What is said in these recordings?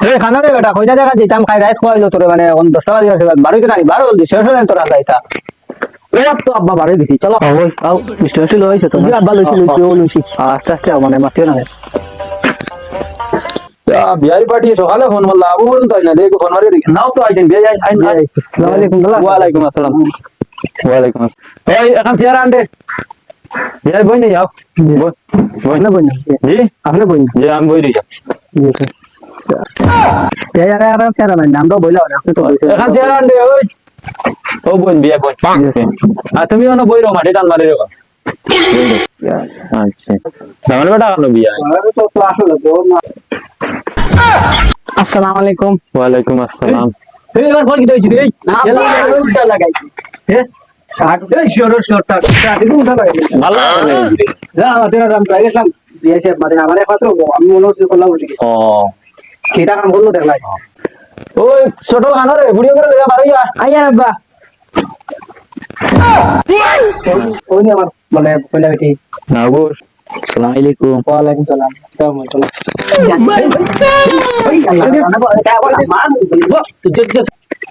এই খানা রে বেটা কইটা দেখা দিতাম খাই রাইস খাওয়াইলো তোরে মানে 10 টাকা দিয়েছে 12 কে নাই 12 জলদি শেষ হয়ে তোরা যাইতা ও তো আব্বা বাড়ি দিছি চলো ওই আও মিষ্টি মিষ্টি লইছে তো আব্বা লইছি লইছি আস্তে আস্তে মানে মাতিও না বিহারি পার্টি সকালে ফোন মারলা আবু বলুন তাই না দেখো ফোন মারিয়ে দেখি নাও তো আইছেন বিয়ে যাই আসসালামু আলাইকুম ওয়ালাইকুম আসসালাম ওয়ালাইকুম আসসালাম ওই এখন চেয়ার আনতে বিহারি বই নেই যাও বই না বই না জি আপনি বই না জি আমি বই দিই এই আরে আরে স্যার না নাম দাও বইলা আপনি তো এখন চেয়ার আনতে ওই ও বই বিয়ে বই আর তুমি অন বই রো মাটি টান মারি রে আচ্ছা আমার বেটা কেন বিয়ে তো ক্লাস হলো তো আসসালামু আলাইকুম ওয়ালাইকুম আসসালাম এই এবার ফোন কি দিয়েছি রে না উল্টা লাগাইছি হ্যাঁ শার্ট এই শর্ট শার্ট দিবো উঠা লাগাই ভালো না আমাদের রাম প্রায় গেলাম বিএসএফ মানে আমার একমাত্র আমি মনে হচ্ছে করলাম উঠে গেছি ও কেটা কাম করলো দেখলাই ওই ছোট খানা রে ভিডিও করে দেখা পারিয়া আইয়া আব্বা ওই নি আমার মানে কইলা বেটি না গো আসসালামু আলাইকুম ওয়ালাইকুম সালাম কেমন আছো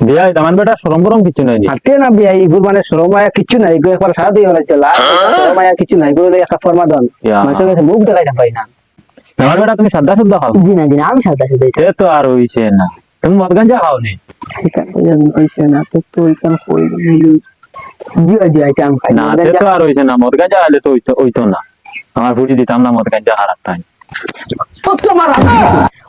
বিয়া আমার বেটা শরম বরম কিছু নাই হাতে না বিয়া ইগুর মানে শরমায়া কিছু নাই ইগুর একবার সারা দিয়ে হচ্ছে লা শরমায়া কিছু নাই ইগুর একটা ফরমা দান মানুষের কাছে মুখ দেখাই না পাই না আমার বেটা তুমি সাদা শুদ্ধ খাও জি না আমি সাদা সাদা সে তো আর হইছে না তুমি মদ গাঞ্জা খাও নি ঠিক আছে হইছে না তো তো ইকান কই জি জি আইটা আম খাই না সে তো আর হইছে না মদ গাঞ্জা খাইলে তো হইতো না আমার ফুটি দিতাম না মদ গাঞ্জা খারাপ টাইম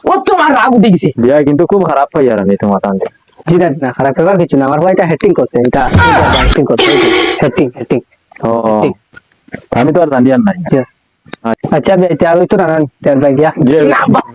ও তোমার রাগ উঠে গেছে বিয়া কিন্তু খুব খারাপ হই আর আমি তোমার টান্ডে জি না খারাপ ব্যাপার কিছু না আমার ভাইটা হেটিং করছে এটা হেটিং করছে হেটিং ও আমি তো আর জানি আর নাই আচ্ছা বে এটা আর তো না তেল ভাই গিয়া যে না বাপ